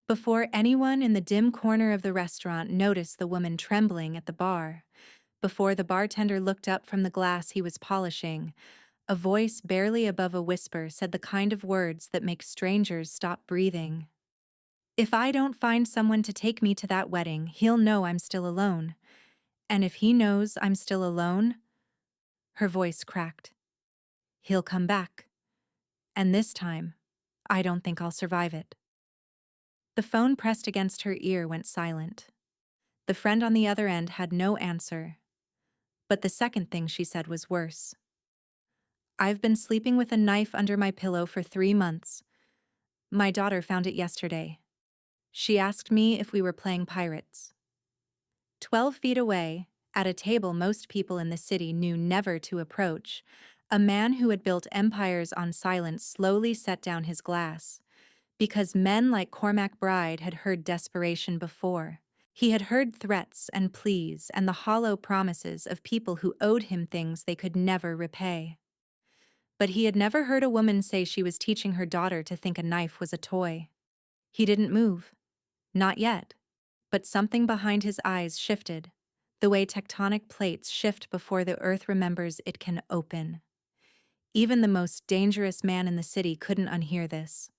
Before anyone in the dim corner of the restaurant noticed the woman trembling at the bar, before the bartender looked up from the glass he was polishing, a voice barely above a whisper said the kind of words that make strangers stop breathing. "If I don't find someone to take me to that wedding, he'll know I'm still alone. And if he knows I'm still alone," her voice cracked, "he'll come back. And this time, I don't think I'll survive it." The phone pressed against her ear went silent. The friend on the other end had no answer. But the second thing she said was worse. "I've been sleeping with a knife under my pillow for 3 months. My daughter found it yesterday. She asked me if we were playing pirates." 12 feet away, at a table most people in the city knew never to approach, a man who had built empires on silence slowly set down his glass. Because men like Cormac Bride had heard desperation before. He had heard threats and pleas and the hollow promises of people who owed him things they could never repay. But he had never heard a woman say she was teaching her daughter to think a knife was a toy. He didn't move. Not yet. But something behind his eyes shifted, the way tectonic plates shift before the earth remembers it can open. Even the most dangerous man in the city couldn't unhear this.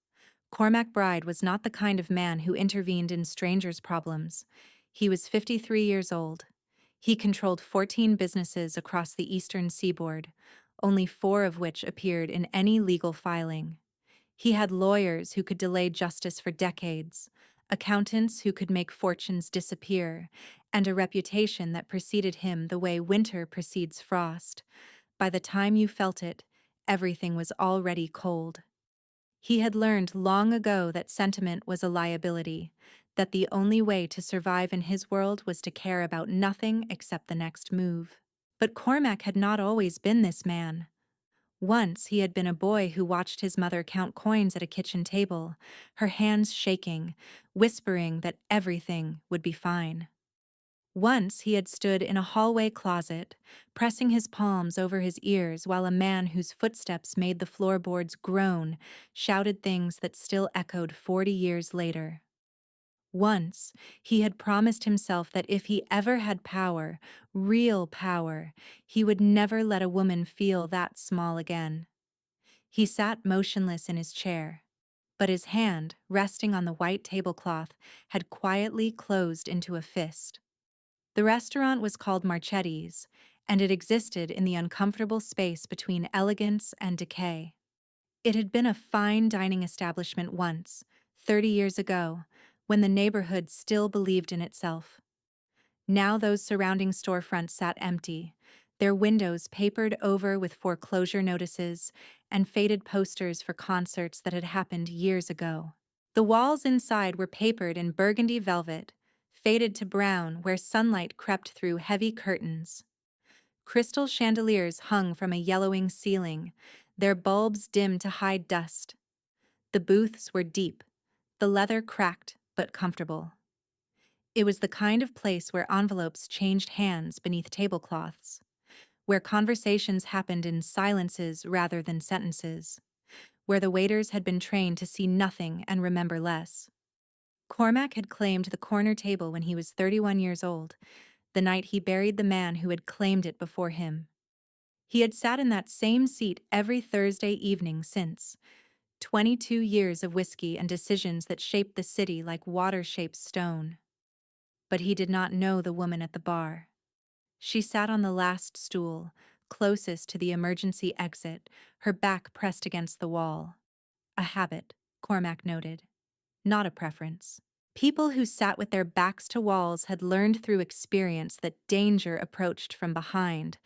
Cormac Bride was not the kind of man who intervened in strangers' problems. He was 53 years old. He controlled 14 businesses across the eastern seaboard, only 4 of which appeared in any legal filing. He had lawyers who could delay justice for decades, accountants who could make fortunes disappear, and a reputation that preceded him the way winter precedes frost. By the time you felt it, everything was already cold. He had learned long ago that sentiment was a liability, that the only way to survive in his world was to care about nothing except the next move. But Cormac had not always been this man. Once he had been a boy who watched his mother count coins at a kitchen table, her hands shaking, whispering that everything would be fine. Once he had stood in a hallway closet, pressing his palms over his ears while a man whose footsteps made the floorboards groan shouted things that still echoed 40 years later. Once he had promised himself that if he ever had power, real power, he would never let a woman feel that small again. He sat motionless in his chair, but his hand, resting on the white tablecloth, had quietly closed into a fist. The restaurant was called Marchetti's, and it existed in the uncomfortable space between elegance and decay. It had been a fine dining establishment once, 30 years ago, when the neighborhood still believed in itself. Now those surrounding storefronts sat empty, their windows papered over with foreclosure notices and faded posters for concerts that had happened years ago. The walls inside were papered in burgundy velvet, faded to brown where sunlight crept through heavy curtains. Crystal chandeliers hung from a yellowing ceiling, their bulbs dim to hide dust. The booths were deep, the leather cracked but comfortable. It was the kind of place where envelopes changed hands beneath tablecloths, where conversations happened in silences rather than sentences, where the waiters had been trained to see nothing and remember less. Cormac had claimed the corner table when he was 31 years old, the night he buried the man who had claimed it before him. He had sat in that same seat every Thursday evening since. 22 years of whiskey and decisions that shaped the city like water shapes stone. But he did not know the woman at the bar. She sat on the last stool, closest to the emergency exit, her back pressed against the wall. A habit, Cormac noted, not a preference. People who sat with their backs to walls had learned through experience that danger approached from behind.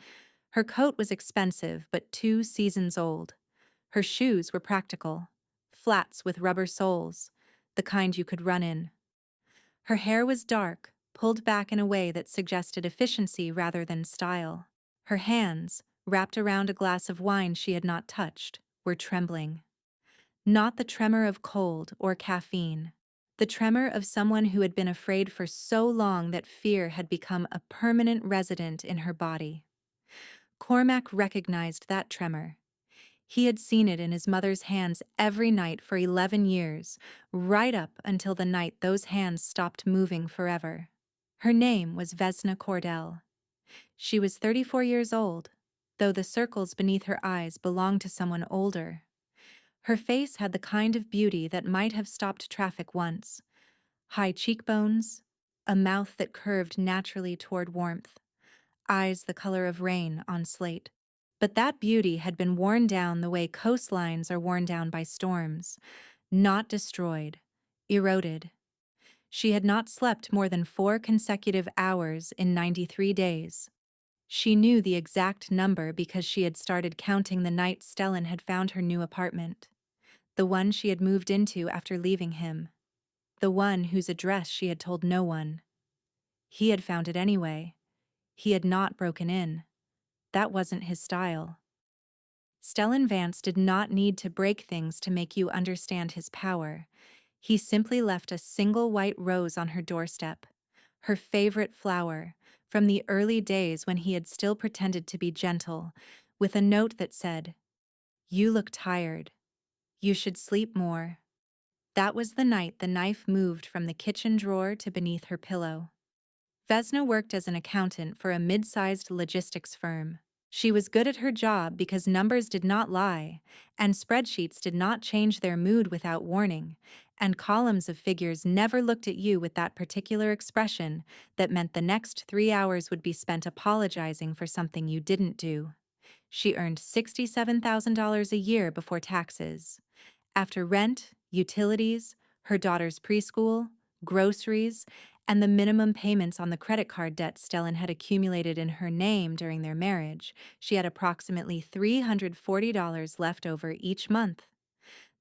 Her coat was expensive but 2 seasons old. Her shoes were practical, flats with rubber soles, the kind you could run in. Her hair was dark, pulled back in a way that suggested efficiency rather than style. Her hands, wrapped around a glass of wine she had not touched, were trembling. Not the tremor of cold or caffeine. The tremor of someone who had been afraid for so long that fear had become a permanent resident in her body. Cormac recognized that tremor. He had seen it in his mother's hands every night for 11 years, right up until the night those hands stopped moving forever. Her name was Vesna Cordell. She was 34 years old, though the circles beneath her eyes belonged to someone older. Her face had the kind of beauty that might have stopped traffic once. High cheekbones, a mouth that curved naturally toward warmth, eyes the color of rain on slate. But that beauty had been worn down the way coastlines are worn down by storms, not destroyed, eroded. She had not slept more than 4 consecutive hours in 93 days. She knew the exact number because she had started counting the night Stellan had found her new apartment, the one she had moved into after leaving him, the one whose address she had told no one. He had found it anyway. He had not broken in. That wasn't his style. Stellan Vance did not need to break things to make you understand his power. He simply left a single white rose on her doorstep, her favorite flower, from the early days when he had still pretended to be gentle, with a note that said, "You look tired. You should sleep more." That was the night the knife moved from the kitchen drawer to beneath her pillow. Vesna worked as an accountant for a mid-sized logistics firm. She was good at her job because numbers did not lie, and spreadsheets did not change their mood without warning, and columns of figures never looked at you with that particular expression that meant the next 3 hours would be spent apologizing for something you didn't do. She earned $67,000 a year before taxes. After rent, utilities, her daughter's preschool, groceries, and the minimum payments on the credit card debt Stellan had accumulated in her name during their marriage, she had approximately $340 left over each month.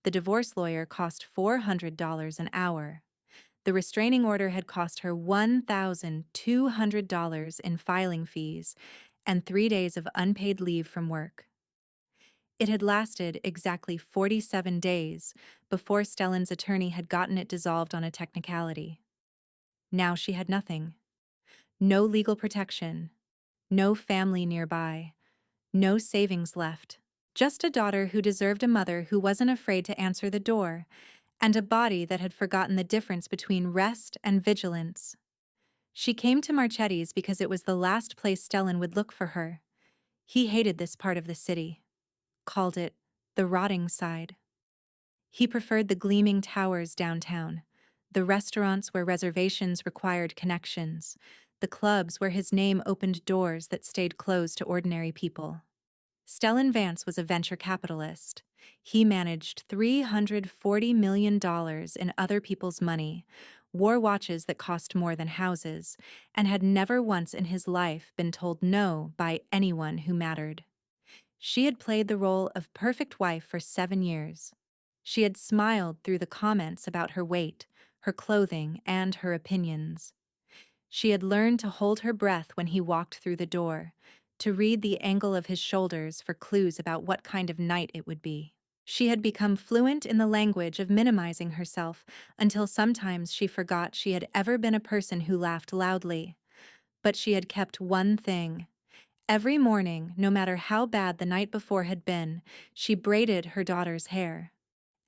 The divorce lawyer cost $400 an hour. The restraining order had cost her $1,200 in filing fees and 3 days of unpaid leave from work. It had lasted exactly 47 days before Stellan's attorney had gotten it dissolved on a technicality. Now she had nothing. No legal protection. No family nearby. No savings left. Just a daughter who deserved a mother who wasn't afraid to answer the door, and a body that had forgotten the difference between rest and vigilance. She came to Marchetti's because it was the last place Stellan would look for her. He hated this part of the city. Called it the rotting side. He preferred the gleaming towers downtown, the restaurants where reservations required connections, the clubs where his name opened doors that stayed closed to ordinary people. Stellan Vance was a venture capitalist. He managed $340 million in other people's money, wore watches that cost more than houses, and had never once in his life been told no by anyone who mattered. She had played the role of perfect wife for 7 years. She had smiled through the comments about her weight, her clothing, and her opinions. She had learned to hold her breath when he walked through the door, to read the angle of his shoulders for clues about what kind of night it would be. She had become fluent in the language of minimizing herself until sometimes she forgot she had ever been a person who laughed loudly. But she had kept one thing. Every morning, no matter how bad the night before had been, she braided her daughter's hair.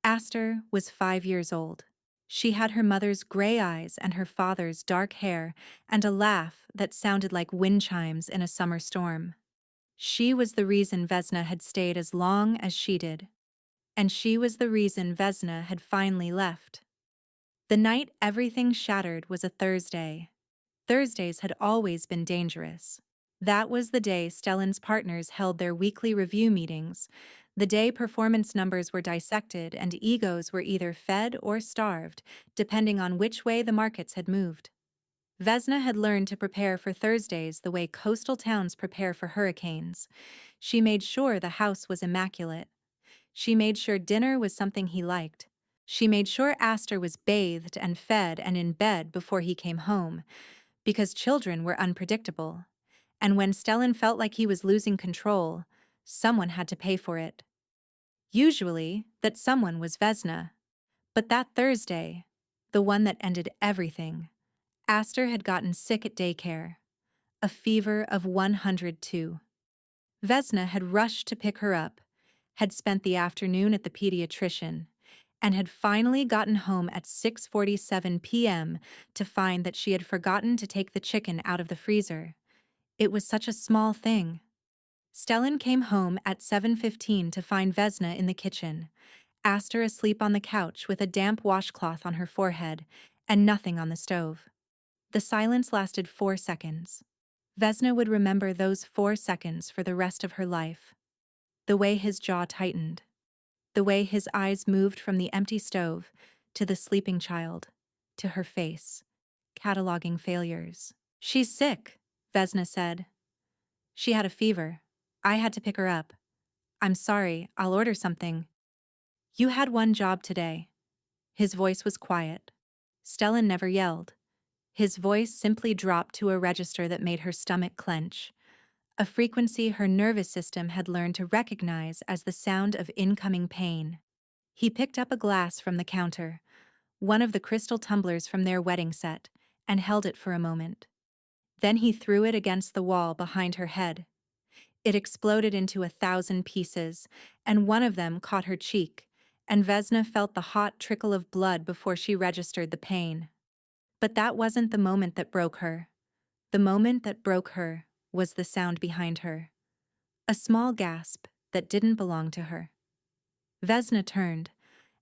Aster was 5 years old. She had her mother's gray eyes and her father's dark hair and a laugh that sounded like wind chimes in a summer storm. She was the reason Vesna had stayed as long as she did. And she was the reason Vesna had finally left. The night everything shattered was a Thursday. Thursdays had always been dangerous. That was the day Stellan's partners held their weekly review meetings, the day performance numbers were dissected and egos were either fed or starved, depending on which way the markets had moved. Vesna had learned to prepare for Thursdays the way coastal towns prepare for hurricanes. She made sure the house was immaculate. She made sure dinner was something he liked. She made sure Aster was bathed and fed and in bed before he came home, because children were unpredictable. And when Stellan felt like he was losing control, someone had to pay for it. Usually, that someone was Vesna. But that Thursday, the one that ended everything, Aster had gotten sick at daycare. A fever of 102. Vesna had rushed to pick her up, had spent the afternoon at the pediatrician, and had finally gotten home at 6:47 p.m. to find that she had forgotten to take the chicken out of the freezer. It was such a small thing. Stellan came home at 7:15 to find Vesna in the kitchen, Aster asleep on the couch with a damp washcloth on her forehead, and nothing on the stove. The silence lasted 4 seconds. Vesna would remember those 4 seconds for the rest of her life. The way his jaw tightened. The way his eyes moved from the empty stove to the sleeping child, to her face, cataloging failures. "She's sick," Vesna said. "She had a fever. I had to pick her up. I'm sorry, I'll order something." "You had one job today." His voice was quiet. Stellan never yelled. His voice simply dropped to a register that made her stomach clench, a frequency her nervous system had learned to recognize as the sound of incoming pain. He picked up a glass from the counter, one of the crystal tumblers from their wedding set, and held it for a moment. Then he threw it against the wall behind her head. It exploded into 1,000 pieces, and one of them caught her cheek, and Vesna felt the hot trickle of blood before she registered the pain. But that wasn't the moment that broke her. The moment that broke her was the sound behind her. A small gasp that didn't belong to her. Vesna turned.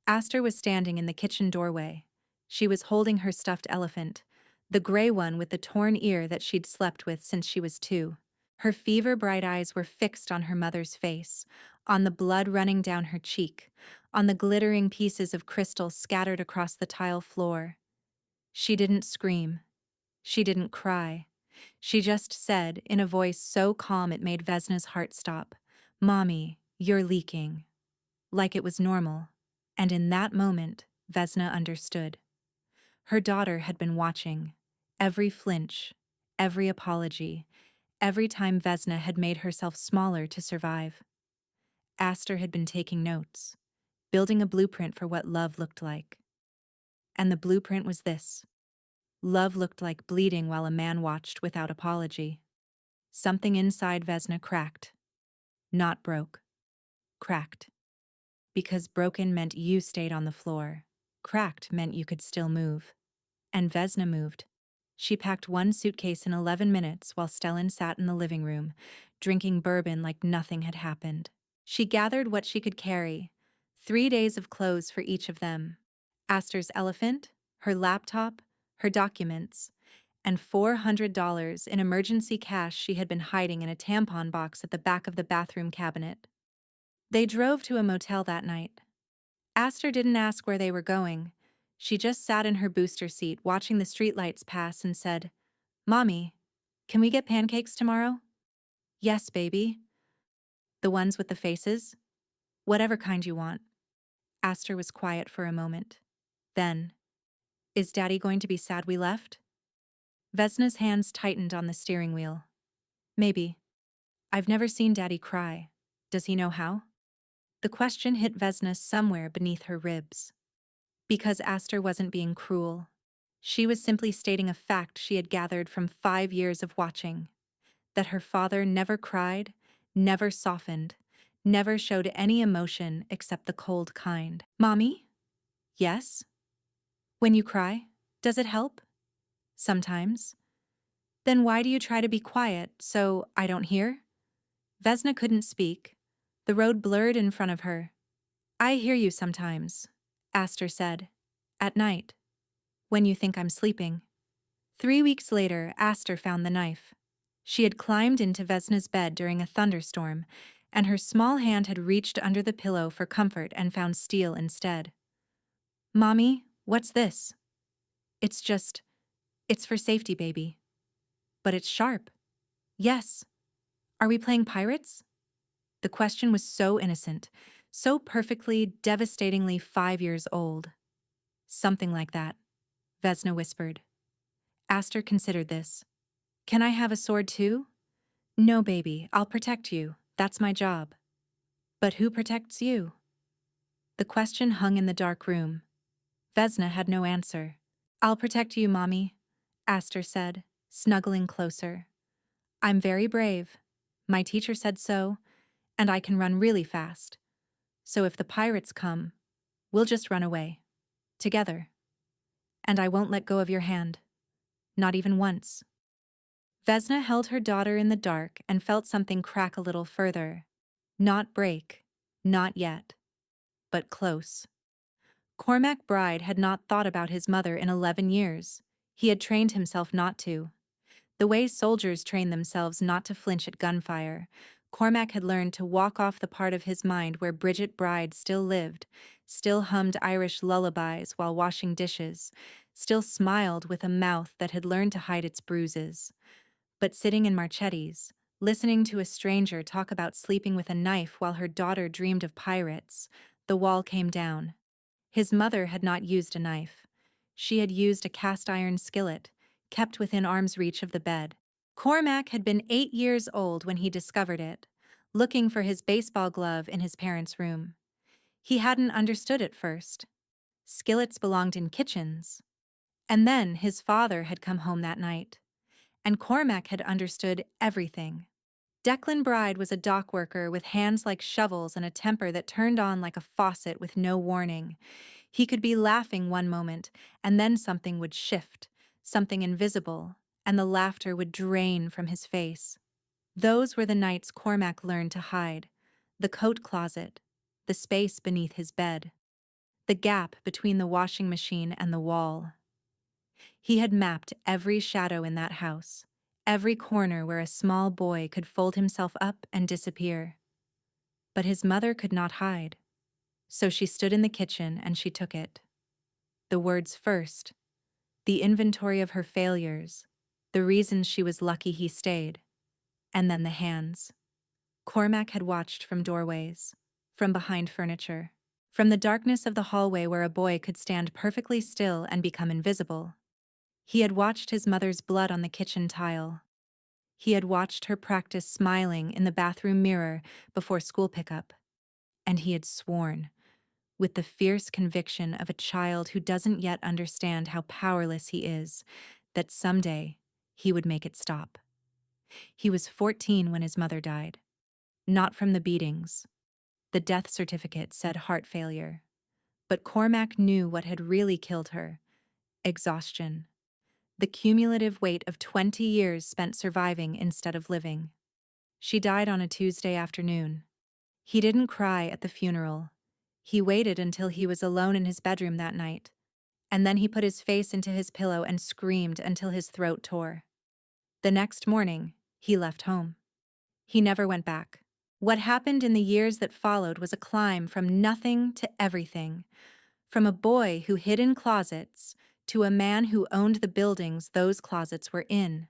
Aster was standing in the kitchen doorway. She was holding her stuffed elephant, the gray one with the torn ear that she'd slept with since she was 2. Her fever-bright eyes were fixed on her mother's face, on the blood running down her cheek, on the glittering pieces of crystal scattered across the tile floor. She didn't scream. She didn't cry. She just said, in a voice so calm it made Vesna's heart stop, "Mommy, you're leaking." Like it was normal. And in that moment, Vesna understood. Her daughter had been watching. Every flinch, every apology, every time Vesna had made herself smaller to survive. Aster had been taking notes, building a blueprint for what love looked like. And the blueprint was this. Love looked like bleeding while a man watched without apology. Something inside Vesna cracked. Not broke. Cracked. Because broken meant you stayed on the floor. Cracked meant you could still move. And Vesna moved. She packed one suitcase in 11 minutes while Stellan sat in the living room, drinking bourbon like nothing had happened. She gathered what she could carry, 3 days of clothes for each of them. Aster's elephant, her laptop, her documents, and $400 in emergency cash she had been hiding in a tampon box at the back of the bathroom cabinet. They drove to a motel that night. Aster didn't ask where they were going. She just sat in her booster seat watching the streetlights pass and said, "Mommy, can we get pancakes tomorrow?" "Yes, baby." "The ones with the faces?" "Whatever kind you want." Aster was quiet for a moment. Then, "Is Daddy going to be sad we left?" Vesna's hands tightened on the steering wheel. "Maybe. I've never seen Daddy cry. Does he know how?" The question hit Vesna somewhere beneath her ribs. Because Aster wasn't being cruel. She was simply stating a fact she had gathered from 5 years of watching. That her father never cried, never softened, never showed any emotion except the cold kind. "Mommy?" "Yes?" "When you cry, does it help?" "Sometimes." "Then why do you try to be quiet, so I don't hear?" Vesna couldn't speak. The road blurred in front of her. "I hear you sometimes," Aster said. "At night. When you think I'm sleeping." 3 weeks later, Aster found the knife. She had climbed into Vesna's bed during a thunderstorm, and her small hand had reached under the pillow for comfort and found steel instead. "Mommy, what's this?" It's for safety, baby." "But it's sharp." "Yes." "Are we playing pirates?" The question was so innocent, so perfectly, devastatingly 5 years old. "Something like that," Vesna whispered. Aster considered this. "Can I have a sword too?" "No, baby, I'll protect you. That's my job." "But who protects you?" The question hung in the dark room. Vesna had no answer. "I'll protect you, Mommy," Aster said, snuggling closer. "I'm very brave. My teacher said so, and I can run really fast. So if the pirates come, we'll just run away. Together. And I won't let go of your hand. Not even once. Vesna held her daughter in the dark and felt something crack a little further. Not break. Not yet. But close. Cormac Bride had not thought about his mother in 11 years. He had trained himself not to. The way soldiers train themselves not to flinch at gunfire, Cormac had learned to walk off the part of his mind where Bridget Bride still lived, still hummed Irish lullabies while washing dishes, still smiled with a mouth that had learned to hide its bruises. But sitting in Marchetti's, listening to a stranger talk about sleeping with a knife while her daughter dreamed of pirates, the wall came down. His mother had not used a knife. She had used a cast-iron skillet, kept within arm's reach of the bed. Cormac had been 8 years old when he discovered it, looking for his baseball glove in his parents' room. He hadn't understood at first. Skillets belonged in kitchens. And then his father had come home that night. And Cormac had understood everything. Declan Bride was a dock worker with hands like shovels and a temper that turned on like a faucet with no warning. He could be laughing one moment, and then something would shift, something invisible, and the laughter would drain from his face. Those were the nights Cormac learned to hide. The coat closet, the space beneath his bed, the gap between the washing machine and the wall. He had mapped every shadow in that house, every corner where a small boy could fold himself up and disappear. But his mother could not hide. So she stood in the kitchen and she took it. The words first, the inventory of her failures, the reasons she was lucky he stayed, and then the hands. Cormac had watched from doorways, from behind furniture, from the darkness of the hallway where a boy could stand perfectly still and become invisible. He had watched his mother's blood on the kitchen tile. He had watched her practice smiling in the bathroom mirror before school pickup. And he had sworn, with the fierce conviction of a child who doesn't yet understand how powerless he is, that someday he would make it stop. He was 14 when his mother died. Not from the beatings. The death certificate said heart failure. But Cormac knew what had really killed her: exhaustion. The cumulative weight of 20 years spent surviving instead of living. She died on a Tuesday afternoon. He didn't cry at the funeral. He waited until he was alone in his bedroom that night, and then he put his face into his pillow and screamed until his throat tore. The next morning, he left home. He never went back. What happened in the years that followed was a climb from nothing to everything, from a boy who hid in closets to a man who owned the buildings those closets were in.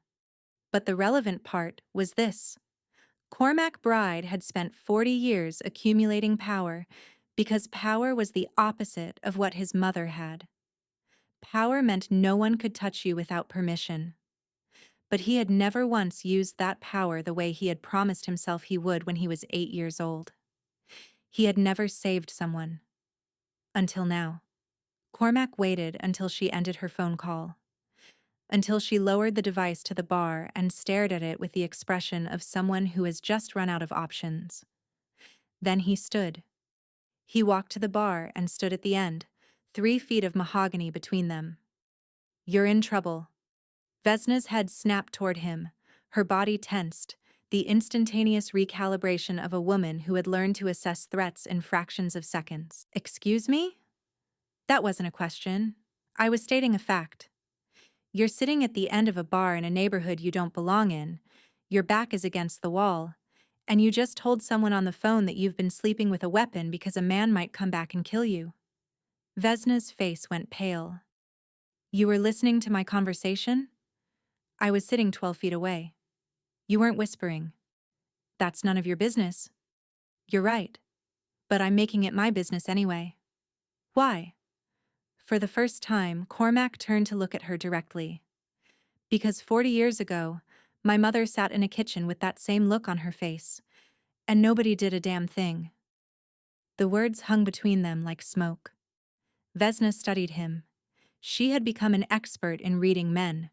But the relevant part was this: Cormac Bride had spent 40 years accumulating power because power was the opposite of what his mother had. Power meant no one could touch you without permission. But he had never once used that power the way he had promised himself he would when he was 8 years old. He had never saved someone. Until now. Cormac waited until she ended her phone call. Until she lowered the device to the bar and stared at it with the expression of someone who has just run out of options. Then he stood. He walked to the bar and stood at the end, 3 feet of mahogany between them. "You're in trouble." Vesna's head snapped toward him, her body tensed, the instantaneous recalibration of a woman who had learned to assess threats in fractions of seconds. "Excuse me?" "That wasn't a question. I was stating a fact. You're sitting at the end of a bar in a neighborhood you don't belong in, your back is against the wall, and you just told someone on the phone that you've been sleeping with a weapon because a man might come back and kill you." Vesna's face went pale. "You were listening to my conversation?" "I was sitting 12 feet away." "You weren't whispering." "That's none of your business." "You're right. But I'm making it my business anyway." "Why?" For the first time, Cormac turned to look at her directly. "Because 40 years ago, my mother sat in a kitchen with that same look on her face, and nobody did a damn thing." The words hung between them like smoke. Vesna studied him. She had become an expert in reading men,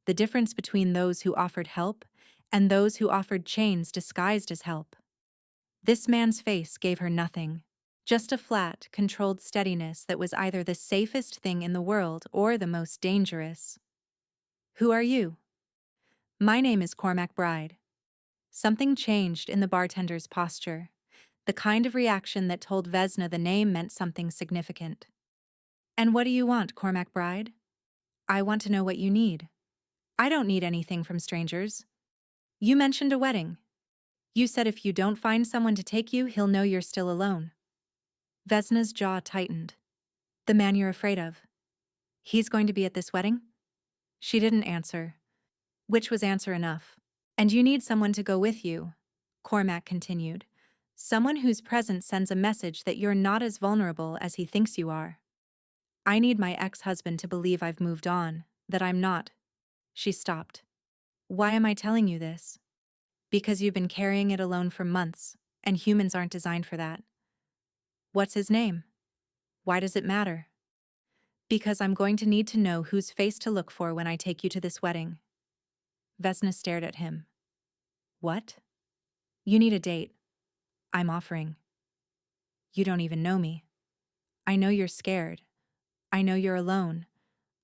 the difference between those who offered help and those who offered chains disguised as help. This man's face gave her nothing. Just a flat, controlled steadiness that was either the safest thing in the world or the most dangerous. Who are you? My name is Cormac Bride. Something changed in the bartender's posture, the kind of reaction that told Vesna the name meant something significant. And what do you want, Cormac Bride? I want to know what you need. I don't need anything from strangers. You mentioned a wedding. You said if you don't find someone to take you, he'll know you're still alone. Vesna's jaw tightened. The man you're afraid of. He's going to be at this wedding? She didn't answer, which was answer enough. And you need someone to go with you, Cormac continued. Someone whose presence sends a message that you're not as vulnerable as he thinks you are. I need my ex-husband to believe I've moved on, that I'm not. She stopped. Why am I telling you this? Because you've been carrying it alone for months, and humans aren't designed for that. What's his name? Why does it matter? Because I'm going to need to know whose face to look for when I take you to this wedding. Vesna stared at him. What? You need a date. I'm offering. You don't even know me. I know you're scared. I know you're alone.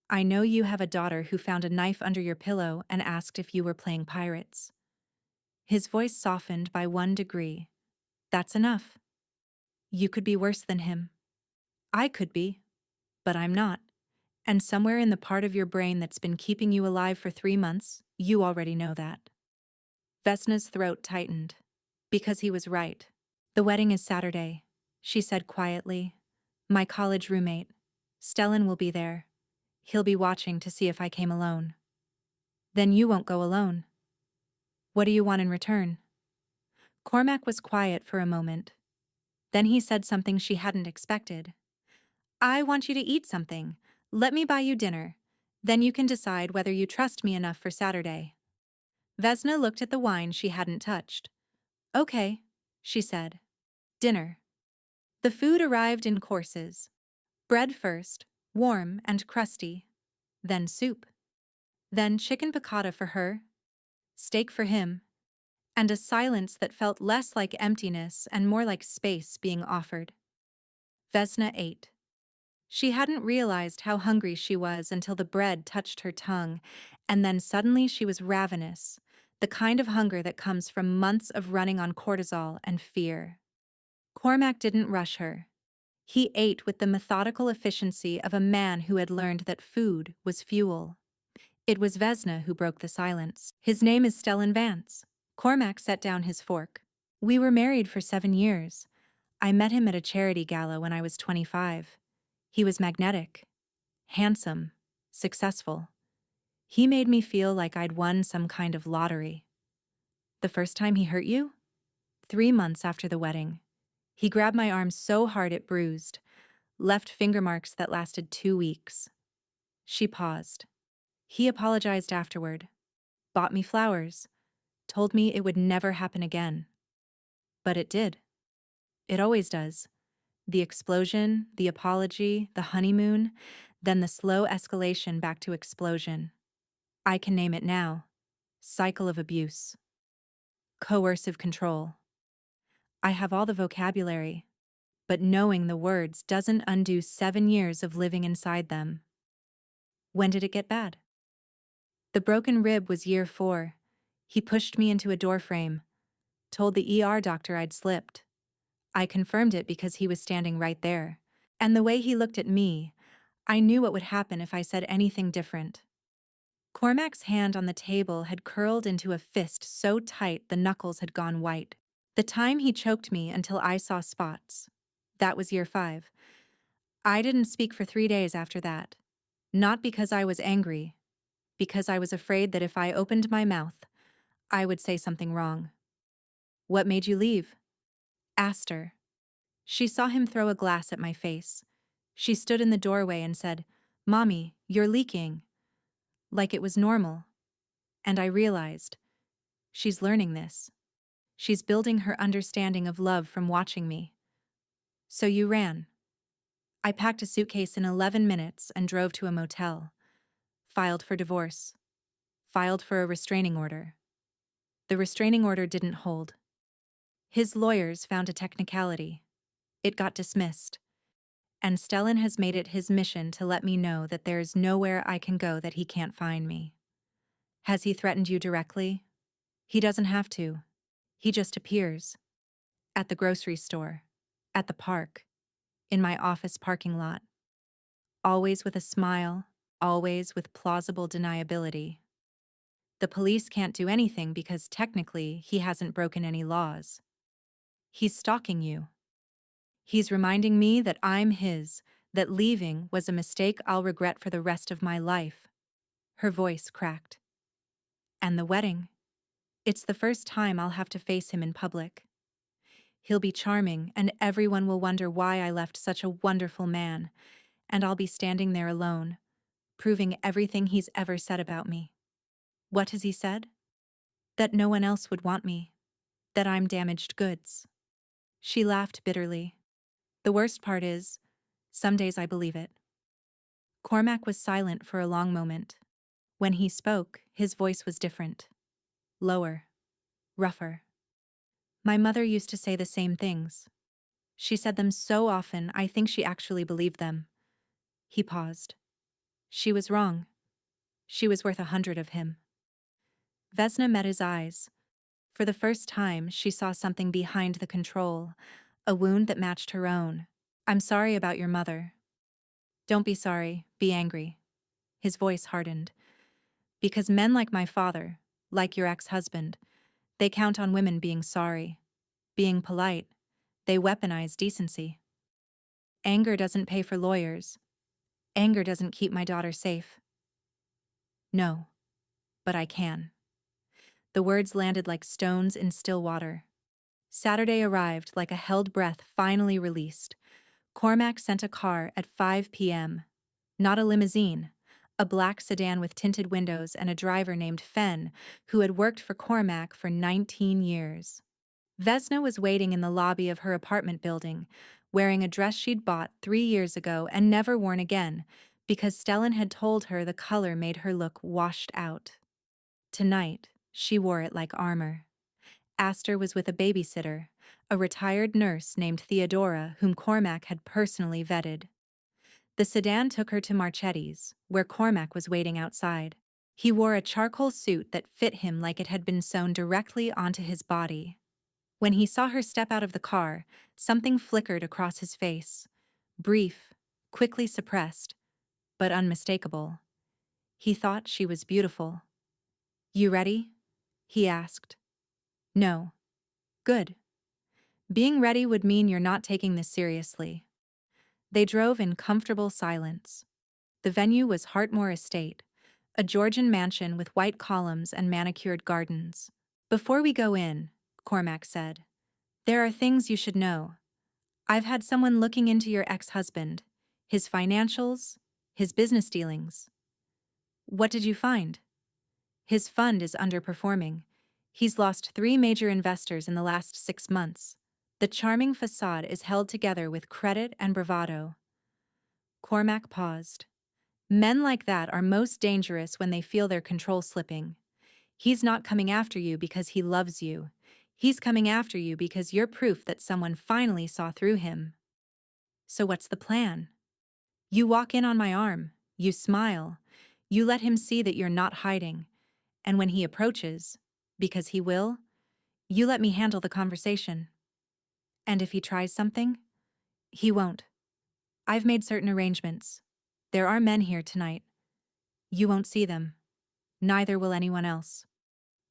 I know you have a daughter who found a knife under your pillow and asked if you were playing pirates. His voice softened by 1 degree. That's enough. You could be worse than him. I could be, but I'm not. And somewhere in the part of your brain that's been keeping you alive for 3 months, you already know that. Vesna's throat tightened. Because he was right. The wedding is Saturday, she said quietly. My college roommate, Stellan, will be there. He'll be watching to see if I came alone. Then you won't go alone. What do you want in return? Cormac was quiet for a moment. Then he said something she hadn't expected. I want you to eat something. Let me buy you dinner. Then you can decide whether you trust me enough for Saturday. Vesna looked at the wine she hadn't touched. Okay, she said. Dinner. The food arrived in courses. Bread first, warm and crusty. Then soup. Then chicken piccata for her. Steak for him. And a silence that felt less like emptiness and more like space being offered. Vesna ate. She hadn't realized how hungry she was until the bread touched her tongue, and then suddenly she was ravenous, the kind of hunger that comes from months of running on cortisol and fear. Cormac didn't rush her. He ate with the methodical efficiency of a man who had learned that food was fuel. It was Vesna who broke the silence. His name is Stellan Vance. Cormac set down his fork. We were married for 7 years. I met him at a charity gala when I was 25. He was magnetic, handsome, successful. He made me feel like I'd won some kind of lottery. The first time he hurt you? 3 months after the wedding. He grabbed my arm so hard it bruised, left finger marks that lasted 2 weeks. She paused. He apologized afterward, bought me flowers, told me it would never happen again. But it did. It always does. The explosion, the apology, the honeymoon, then the slow escalation back to explosion. I can name it now. Cycle of abuse. Coercive control. I have all the vocabulary, but knowing the words doesn't undo 7 years of living inside them. When did it get bad? The broken rib was year 4. He pushed me into a doorframe, told the ER doctor I'd slipped. I confirmed it because he was standing right there. And the way he looked at me, I knew what would happen if I said anything different. Cormac's hand on the table had curled into a fist so tight the knuckles had gone white. The time he choked me until I saw spots. That was year 5. I didn't speak for 3 days after that. Not because I was angry, because I was afraid that if I opened my mouth, I would say something wrong. What made you leave? Asked her. She saw him throw a glass at my face. She stood in the doorway and said, Mommy, you're leaking. Like it was normal. And I realized, she's learning this. She's building her understanding of love from watching me. So you ran. I packed a suitcase in 11 minutes and drove to a motel. Filed for divorce. Filed for a restraining order. The restraining order didn't hold. His lawyers found a technicality. It got dismissed, and Stellan has made it his mission to let me know that there is nowhere I can go that he can't find me. Has he threatened you directly? He doesn't have to. He just appears. At the grocery store. At the park. In my office parking lot. Always with a smile, always with plausible deniability. The police can't do anything because technically he hasn't broken any laws. He's stalking you. He's reminding me that I'm his, that leaving was a mistake I'll regret for the rest of my life. Her voice cracked. And the wedding. It's the first time I'll have to face him in public. He'll be charming, and everyone will wonder why I left such a wonderful man, and I'll be standing there alone, proving everything he's ever said about me. What has he said? That no one else would want me. That I'm damaged goods. She laughed bitterly. The worst part is, some days I believe it. Cormac was silent for a long moment. When he spoke, his voice was different. Lower. Rougher. My mother used to say the same things. She said them so often, I think she actually believed them. He paused. She was wrong. She was worth 100 of him. Vesna met his eyes. For the first time, she saw something behind the control, a wound that matched her own. I'm sorry about your mother. Don't be sorry, be angry. His voice hardened. Because men like my father, like your ex-husband, they count on women being sorry, being polite. They weaponize decency. Anger doesn't pay for lawyers. Anger doesn't keep my daughter safe. No, but I can. The words landed like stones in still water. Saturday arrived like a held breath finally released. Cormac sent a car at 5 p.m. Not a limousine, a black sedan with tinted windows and a driver named Fenn, who had worked for Cormac for 19 years. Vesna was waiting in the lobby of her apartment building, wearing a dress she'd bought 3 years ago and never worn again, because Stellan had told her the color made her look washed out. Tonight, she wore it like armor. Astor was with a babysitter, a retired nurse named Theodora whom Cormac had personally vetted. The sedan took her to Marchetti's, where Cormac was waiting outside. He wore a charcoal suit that fit him like it had been sewn directly onto his body. When he saw her step out of the car, something flickered across his face. Brief, quickly suppressed, but unmistakable. He thought she was beautiful. You ready? He asked. No. Good. Being ready would mean you're not taking this seriously. They drove in comfortable silence. The venue was Hartmore Estate, a Georgian mansion with white columns and manicured gardens. Before we go in, Cormac said, there are things you should know. I've had someone looking into your ex-husband, his financials, his business dealings. What did you find? His fund is underperforming. He's lost 3 major investors in the last 6 months. The charming facade is held together with credit and bravado. Cormac paused. Men like that are most dangerous when they feel their control slipping. He's not coming after you because he loves you. He's coming after you because you're proof that someone finally saw through him. So what's the plan? You walk in on my arm. You smile. You let him see that you're not hiding. And when he approaches, because he will, you let me handle the conversation. And if he tries something, he won't. I've made certain arrangements. There are men here tonight. You won't see them. Neither will anyone else.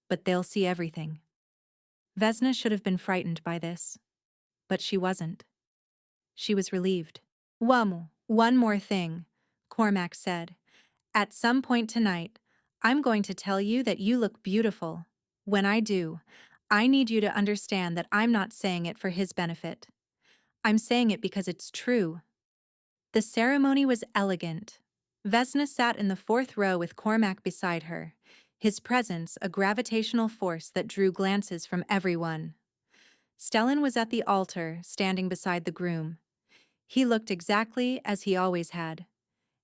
But they'll see everything. Vesna should have been frightened by this. But she wasn't. She was relieved. One more thing, Cormac said. At some point tonight, I'm going to tell you that you look beautiful. When I do, I need you to understand that I'm not saying it for his benefit. I'm saying it because it's true. The ceremony was elegant. Vesna sat in the 4th row with Cormac beside her, his presence a gravitational force that drew glances from everyone. Stellan was at the altar, standing beside the groom. He looked exactly as he always had,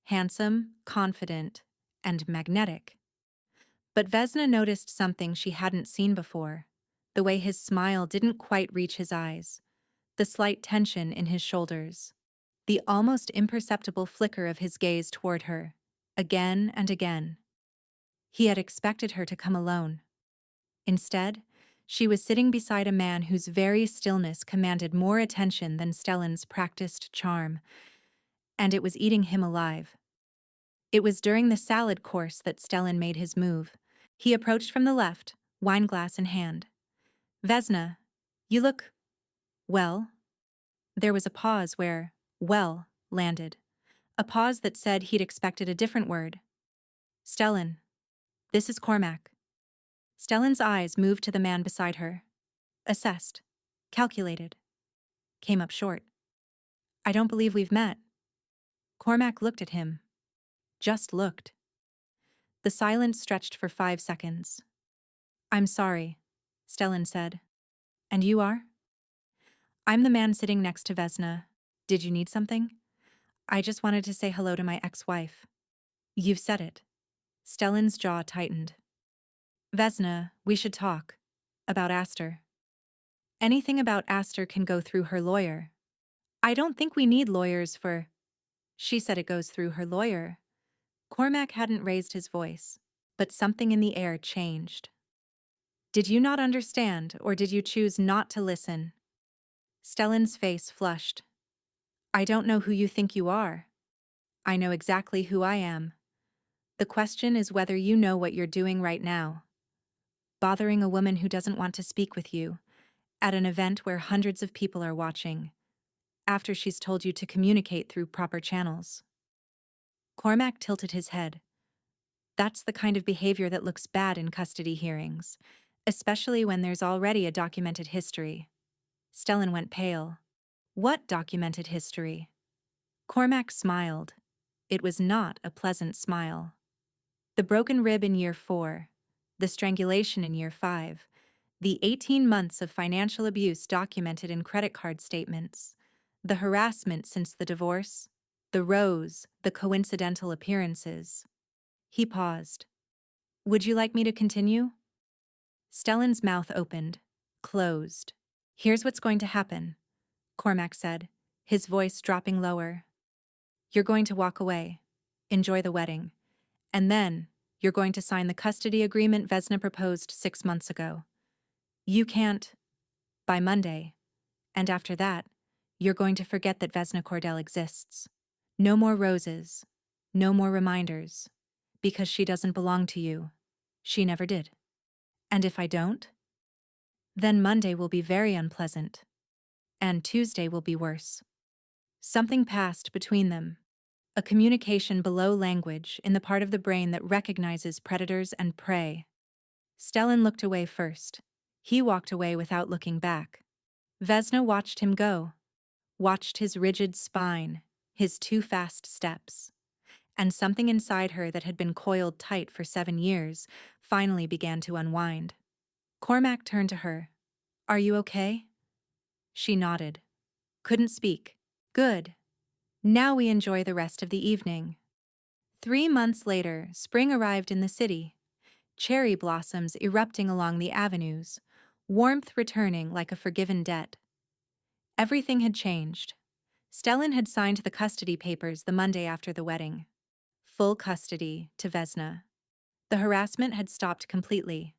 handsome, confident, and magnetic. But Vesna noticed something she hadn't seen before, the way his smile didn't quite reach his eyes, the slight tension in his shoulders, the almost imperceptible flicker of his gaze toward her, again and again. He had expected her to come alone. Instead, she was sitting beside a man whose very stillness commanded more attention than Stellan's practiced charm, and it was eating him alive. It was during the salad course that Stellan made his move. He approached from the left, wineglass in hand. Vesna, you look, well. There was a pause where, well, landed. A pause that said he'd expected a different word. Stellan, this is Cormac. Stellan's eyes moved to the man beside her. Assessed. Calculated. Came up short. I don't believe we've met. Cormac looked at him. Just looked. The silence stretched for 5 seconds. I'm sorry, Stellan said. And you are? I'm the man sitting next to Vesna. Did you need something? I just wanted to say hello to my ex-wife. You've said it. Stellan's jaw tightened. Vesna, we should talk. About Aster. Anything about Aster can go through her lawyer. I don't think we need lawyers for... She said it goes through her lawyer. Cormac hadn't raised his voice, but something in the air changed. Did you not understand, or did you choose not to listen? Stellan's face flushed. I don't know who you think you are. I know exactly who I am. The question is whether you know what you're doing right now. Bothering a woman who doesn't want to speak with you, at an event where hundreds of people are watching, after she's told you to communicate through proper channels. Cormac tilted his head. That's the kind of behavior that looks bad in custody hearings, especially when there's already a documented history. Stellan went pale. What documented history? Cormac smiled. It was not a pleasant smile. The broken rib in year 4, the strangulation in year 5, the 18 months of financial abuse documented in credit card statements, the harassment since the divorce, the rows, the coincidental appearances. He paused. Would you like me to continue? Stellan's mouth opened, closed. Here's what's going to happen, Cormac said, his voice dropping lower. You're going to walk away, enjoy the wedding, and then you're going to sign the custody agreement Vesna proposed 6 months ago. You can't, by Monday, and after that, you're going to forget that Vesna Cordell exists. No more roses, no more reminders, because she doesn't belong to you. She never did. And if I don't? Then Monday will be very unpleasant, and Tuesday will be worse. Something passed between them. A communication below language in the part of the brain that recognizes predators and prey. Stellan looked away first. He walked away without looking back. Vesna watched him go, watched his rigid spine, his too fast steps. And something inside her that had been coiled tight for 7 years finally began to unwind. Cormac turned to her. Are you okay? She nodded. Couldn't speak. Good. Now we enjoy the rest of the evening. 3 months later, spring arrived in the city. Cherry blossoms erupting along the avenues, warmth returning like a forgiven debt. Everything had changed. Stellan had signed the custody papers the Monday after the wedding. Full custody to Vesna. The harassment had stopped completely.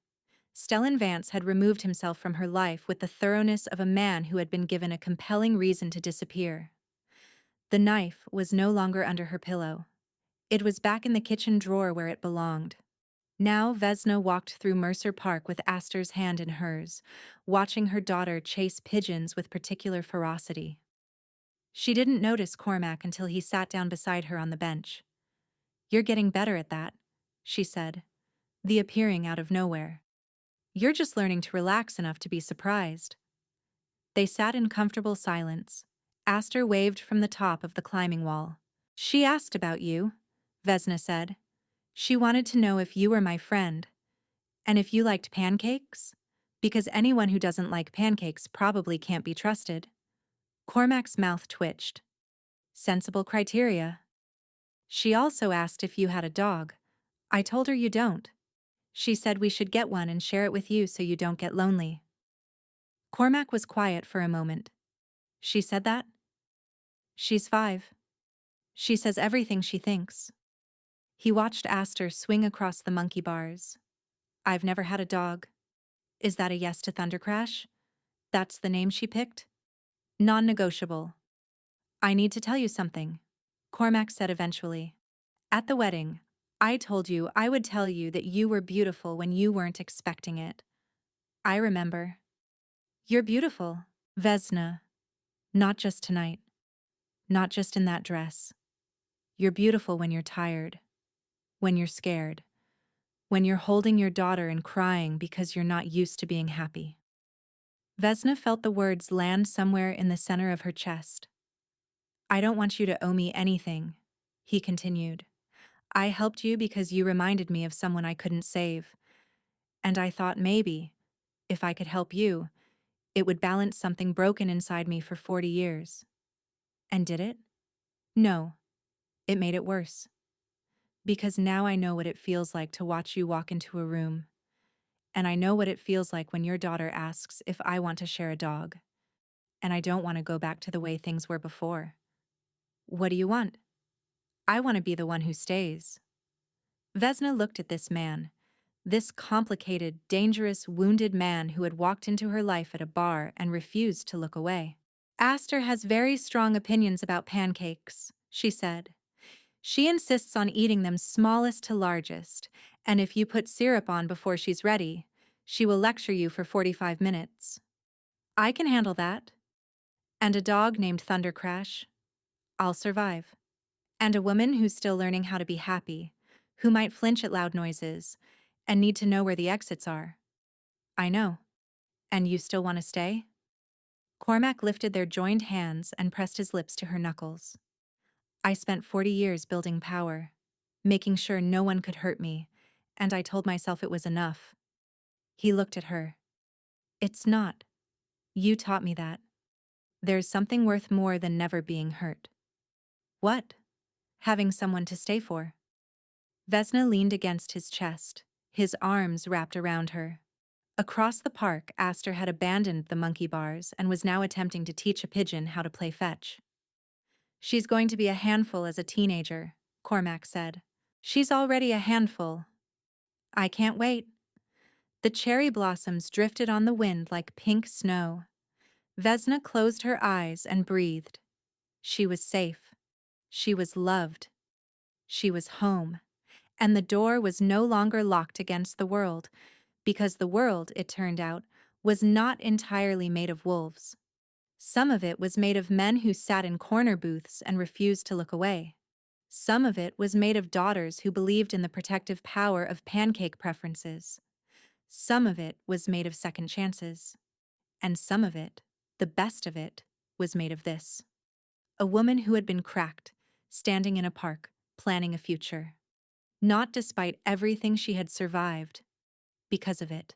Stellan Vance had removed himself from her life with the thoroughness of a man who had been given a compelling reason to disappear. The knife was no longer under her pillow. It was back in the kitchen drawer where it belonged. Now Vesna walked through Mercer Park with Aster's hand in hers, watching her daughter chase pigeons with particular ferocity. She didn't notice Cormac until he sat down beside her on the bench. You're getting better at that, she said, the appearing out of nowhere. You're just learning to relax enough to be surprised. They sat in comfortable silence. Aster waved from the top of the climbing wall. She asked about you, Vesna said. She wanted to know if you were my friend. And if you liked pancakes? Because anyone who doesn't like pancakes probably can't be trusted. Cormac's mouth twitched. Sensible criteria. She also asked if you had a dog. I told her you don't. She said we should get one and share it with you so you don't get lonely. Cormac was quiet for a moment. She said that? She's 5. She says everything she thinks. He watched Aster swing across the monkey bars. I've never had a dog. Is that a yes to Thundercrash? That's the name she picked? Non-negotiable. I need to tell you something, Cormac said eventually. At the wedding, I told you I would tell you that you were beautiful when you weren't expecting it. I remember. You're beautiful, Vesna. Not just tonight. Not just in that dress. You're beautiful when you're tired. When you're scared. When you're holding your daughter and crying because you're not used to being happy. Vesna felt the words land somewhere in the center of her chest. I don't want you to owe me anything, he continued. I helped you because you reminded me of someone I couldn't save. And I thought maybe, if I could help you, it would balance something broken inside me for 40 years. And did it? No. It made it worse. Because now I know what it feels like to watch you walk into a room. And I know what it feels like when your daughter asks if I want to share a dog. And I don't want to go back to the way things were before. What do you want? I want to be the one who stays. Vesna looked at this man, this complicated, dangerous, wounded man who had walked into her life at a bar and refused to look away. Aster has very strong opinions about pancakes, she said. She insists on eating them smallest to largest, and if you put syrup on before she's ready, she will lecture you for 45 minutes. I can handle that. And a dog named Thundercrash. I'll survive. And a woman who's still learning how to be happy, who might flinch at loud noises, and need to know where the exits are. I know. And you still want to stay? Cormac lifted their joined hands and pressed his lips to her knuckles. I spent 40 years building power, making sure no one could hurt me, and I told myself it was enough. He looked at her. It's not. You taught me that. There's something worth more than never being hurt. What? Having someone to stay for. Vesna leaned against his chest, his arms wrapped around her. Across the park, Aster had abandoned the monkey bars and was now attempting to teach a pigeon how to play fetch. She's going to be a handful as a teenager, Cormac said. She's already a handful. I can't wait. The cherry blossoms drifted on the wind like pink snow. Vesna closed her eyes and breathed. She was safe. She was loved. She was home. And the door was no longer locked against the world, because the world, it turned out, was not entirely made of wolves. Some of it was made of men who sat in corner booths and refused to look away. Some of it was made of daughters who believed in the protective power of pancake preferences. Some of it was made of second chances. And some of it, the best of it, was made of this. A woman who had been cracked, standing in a park, planning a future. Not despite everything she had survived, because of it.